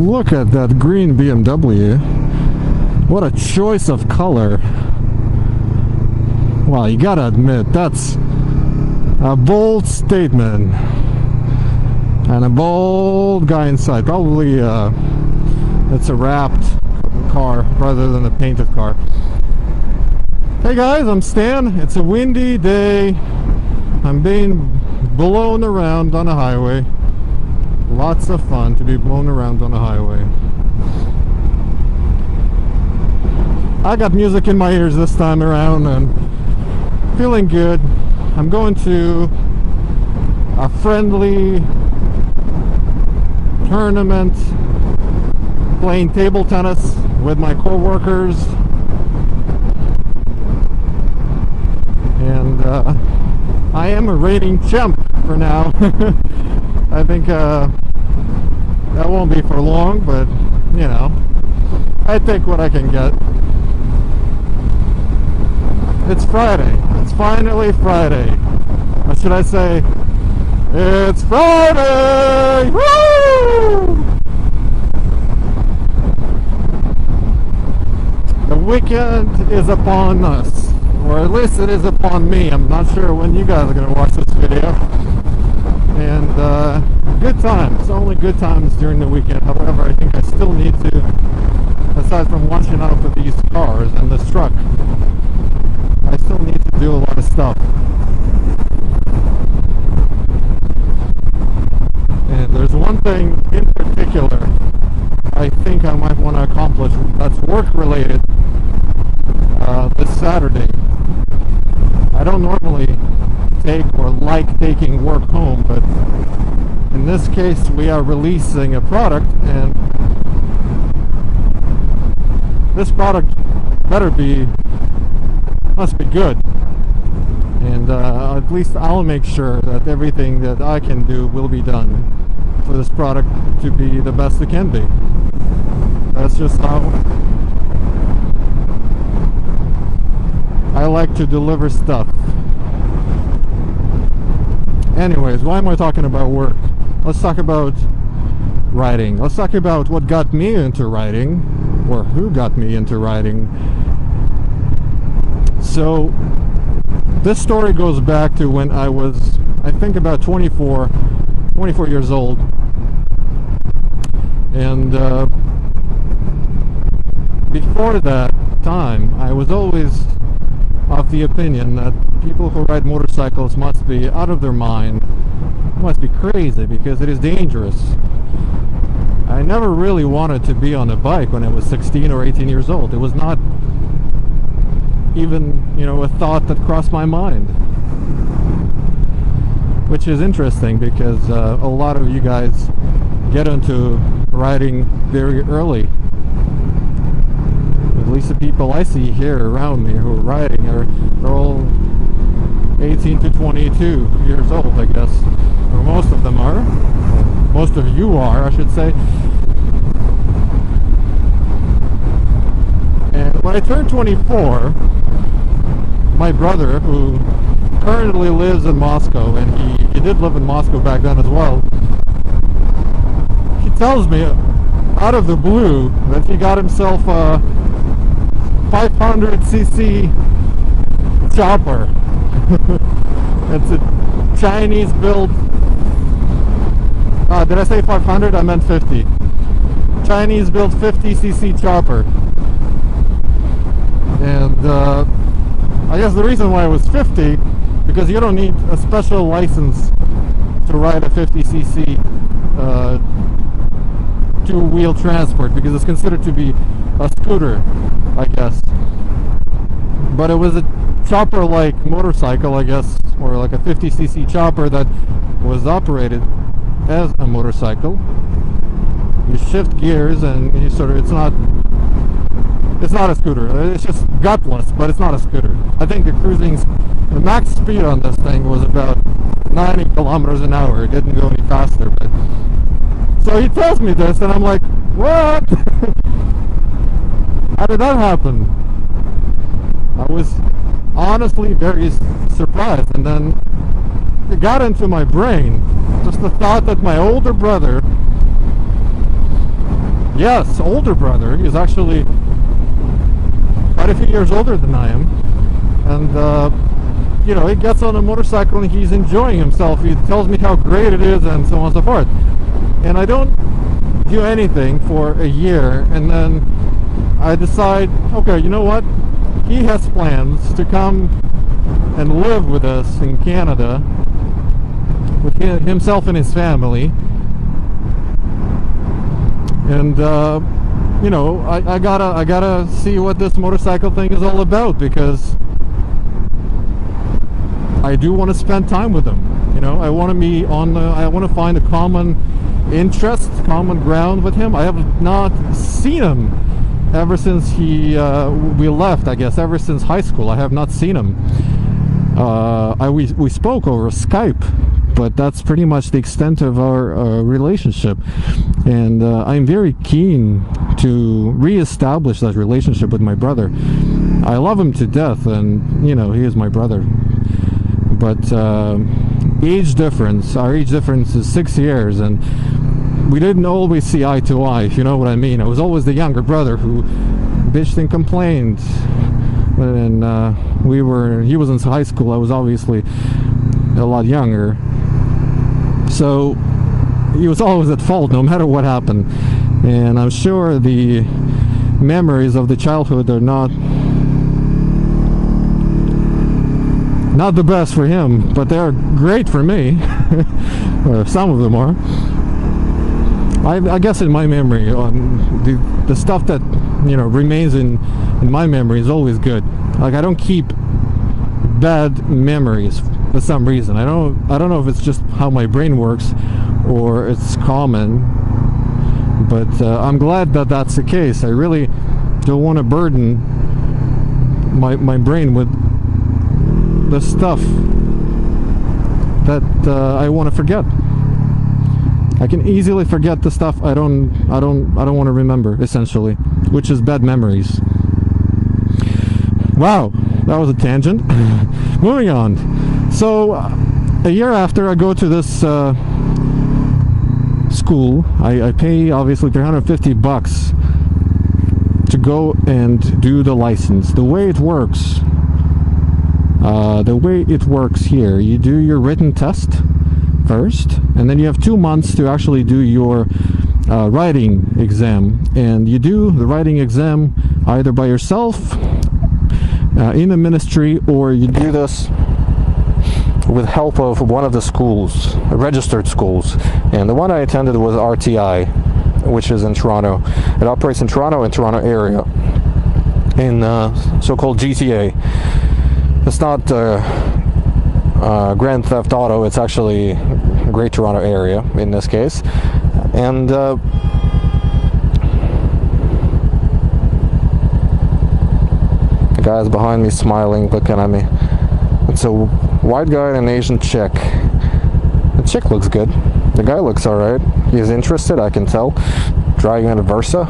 Look at that green BMW. What a choice of color. Well, you gotta admit, that's a bold statement. And a bold guy inside. Probably it's a wrapped car rather than a painted car. Hey guys, I'm Stan. It's a windy day. I'm being blown around on a highway. Lots of fun to be blown around on a highway. I got music in my ears this time around and feeling good. I'm going to a friendly tournament playing table tennis with my co-workers, and I am a reigning champ for now. I think that won't be for long, but you know, I take what I can get. It's Friday. It's finally Friday. Or should I say, it's Friday! Woo! The weekend is upon us, or at least it is upon me. I'm not sure when you guys are going to watch this video. And good times, only good times during the weekend. However, I think I still need to, aside from watching out for these cars and this truck, I still need to do a lot of stuff. And there's one thing in particular I think I might want to accomplish that's work related this Saturday. I don't normally take or like taking work home, but in this case we are releasing a product, and this product must be good, and at least I'll make sure that everything that I can do will be done for this product to be the best it can be. That's just how I like to deliver stuff. Anyways, why am I talking about work? Let's talk about writing. Let's talk about what got me into writing, or who got me into writing. So this story goes back to when I was, I think, about 24 years old, and before that time I was always of the opinion that people who ride motorcycles must be out of their mind, must be crazy, because it is dangerous. I never really wanted to be on a bike when I was 16 or 18 years old. It was not even, you know, a thought that crossed my mind. Which is interesting, because a lot of you guys get into riding very early. At least the people I see here around me who are riding they're all 18 to 22 years old, I guess. Or most of them are. Most of you are, I should say. And when I turned 24, my brother, who currently lives in Moscow, and he did live in Moscow back then as well, he tells me out of the blue that he got himself a 500cc chopper. It's a Chinese built, did I say 500? I meant 50. Chinese built 50cc chopper. And I guess the reason why it was 50, because you don't need a special license to ride a 50cc two-wheel transport, because it's considered to be a scooter, I guess. But it was a chopper-like motorcycle, I guess, or like a 50cc chopper that was operated as a motorcycle. You shift gears and you sort of, it's not a scooter. It's just gutless, but it's not a scooter. I think the max speed on this thing was about 90 kilometers an hour. It didn't go any faster. But so he tells me this, and I'm like, what? How did that happen? I was honestly very surprised, and then it got into my brain just the thought that my older brother Yes, older brother. He's actually quite a few years older than I am. And, you know, he gets on a motorcycle and he's enjoying himself. He tells me how great it is and so on and so forth. And I don't do anything for a year, and then I decide, okay, you know what? He has plans to come and live with us in Canada, with himself and his family. And you know, I gotta see what this motorcycle thing is all about, because I do want to spend time with him. You know, I want to be on I want to find a common interest, common ground with him. I have not seen him ever since we left. I guess ever since high school, I have not seen him. We spoke over Skype, but that's pretty much the extent of our relationship. And I'm very keen to reestablish that relationship with my brother. I love him to death, and you know, he is my brother. But age difference, our age difference is 6 years, and we didn't always see eye to eye, if you know what I mean. I was always the younger brother who bitched and complained. And he was in high school. I was obviously a lot younger, so he was always at fault no matter what happened. And I'm sure the memories of the childhood are not the best for him, but they're great for me. Or some of them are. I guess in my memory, the stuff that, you know, remains in my memory is always good. Like, I don't keep bad memories for some reason. I don't know if it's just how my brain works or it's common, but I'm glad that that's the case. I really don't want to burden my brain with the stuff that I want to forget. I can easily forget the stuff I don't want to remember, essentially, which is bad memories. Wow, that was a tangent. Moving on. So a year after, I go to this school. I pay obviously $350 to go and do the license. The way it works here, you do your written test first, and then you have 2 months to actually do your writing exam. And you do the writing exam either by yourself in a ministry, or you do this with help of one of the schools, registered schools. And the one I attended was RTI, which is in Toronto. It operates in Toronto and Toronto area, in so-called GTA. It's not Grand Theft Auto, it's actually Great Toronto Area in this case. And the guy's behind me smiling, looking at me. It's a white guy and an Asian chick. The chick looks good. The guy looks alright. He's interested, I can tell. Driving in a Versa.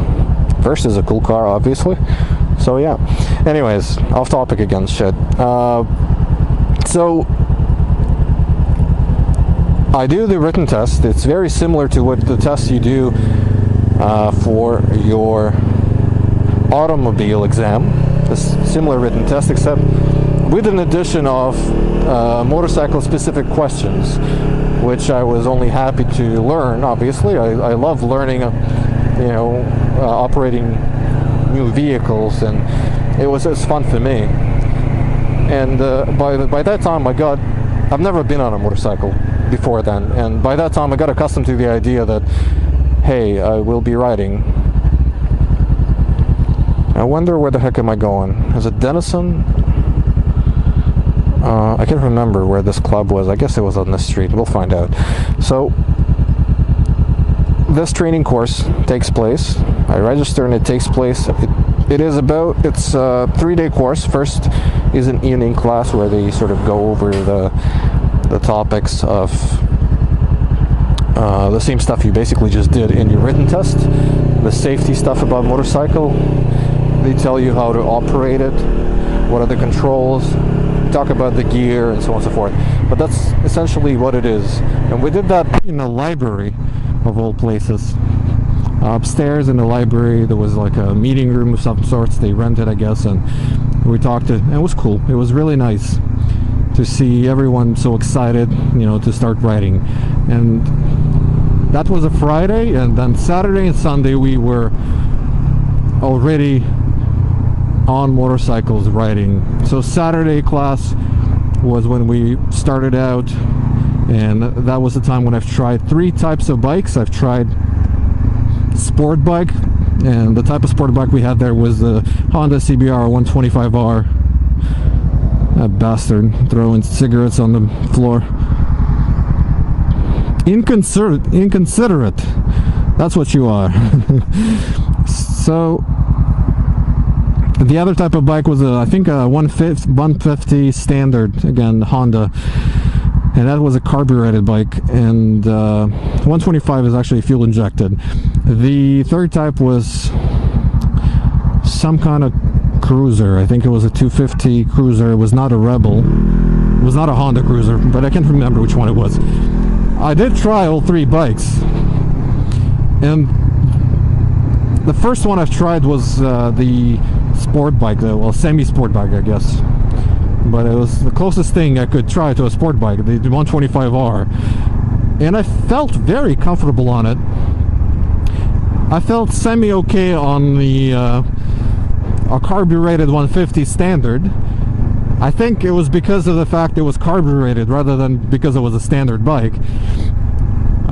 Versa is a cool car, obviously. So yeah. Anyways, off topic again, shit. So I do the written test. It's very similar to what the test you do for your automobile exam. This similar written test, except with an addition of motorcycle specific questions, which I was only happy to learn. Obviously, I love learning, you know, operating new vehicles, and it was fun for me. And by that time, I've never been on a motorcycle before then, and by that time I got accustomed to the idea that, hey, I will be riding. I wonder where the heck am I going? Is it Denison? I can't remember where this club was. I guess it was on this street. We'll find out. So this training course takes place. I register and it takes place. It's a 3-day course. First is an evening class where they sort of go over the topics of the same stuff you basically just did in your written test. The safety stuff about motorcycle. They tell you how to operate it, what are the controls, talk about the gear, and so on and so forth. But that's essentially what it is. And we did that in a library, of all places. Upstairs in the library there was like a meeting room of some sorts they rented, I guess, and we talked and it was cool. It was really nice to see everyone so excited, you know, to start riding. And that was a Friday, and then Saturday and Sunday we were already on motorcycles riding. So Saturday class was when we started out, and that was the time when I've tried 3 types of bikes. I've tried sport bike, and the type of sport bike we had there was the Honda CBR 125R. That bastard throwing cigarettes on the floor. Inconsiderate. That's what you are. So the other type of bike was I think a 150 standard, again Honda, and that was a carbureted bike, and 125 is actually fuel injected. The third type was some kind of cruiser. I think it was a 250 cruiser. It was not a Rebel. It was not a Honda cruiser, but I can't remember which one it was. I did try all 3 bikes, and the first one I've tried was the sport bike, well, semi-sport bike, I guess, but it was the closest thing I could try to a sport bike, the 125R, and I felt very comfortable on it. I felt semi-okay on the a carbureted 150 standard. I think it was because of the fact it was carbureted rather than because it was a standard bike.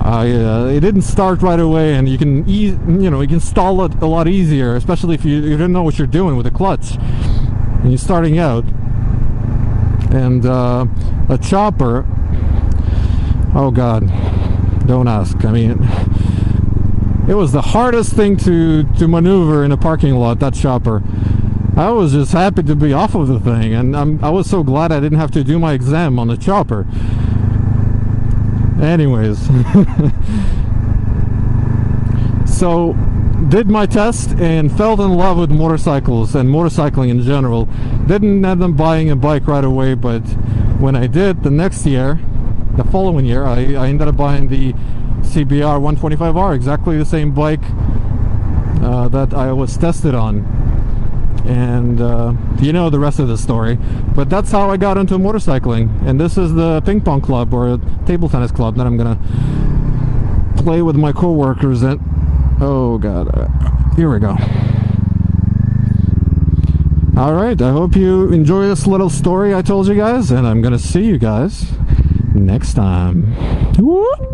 It didn't start right away, and you can you can stall it a lot easier, especially if you didn't know what you're doing with the clutch and you're starting out. And a chopper, oh god, don't ask. I mean, it was the hardest thing to maneuver in a parking lot, that chopper. I was just happy to be off of the thing, and I was so glad I didn't have to do my exam on the chopper. Anyways, so did my test and fell in love with motorcycles and motorcycling in general. Didn't end up buying a bike right away, but when I did, the next year, the following year, I ended up buying the CBR 125R, exactly the same bike that I was tested on. And you know the rest of the story, but that's how I got into motorcycling. And this is the ping pong club, or table tennis club, that I'm gonna play with my co-workers at. Oh god, here we go. Alright, I hope you enjoy this little story I told you guys, and I'm gonna see you guys next time. Woo!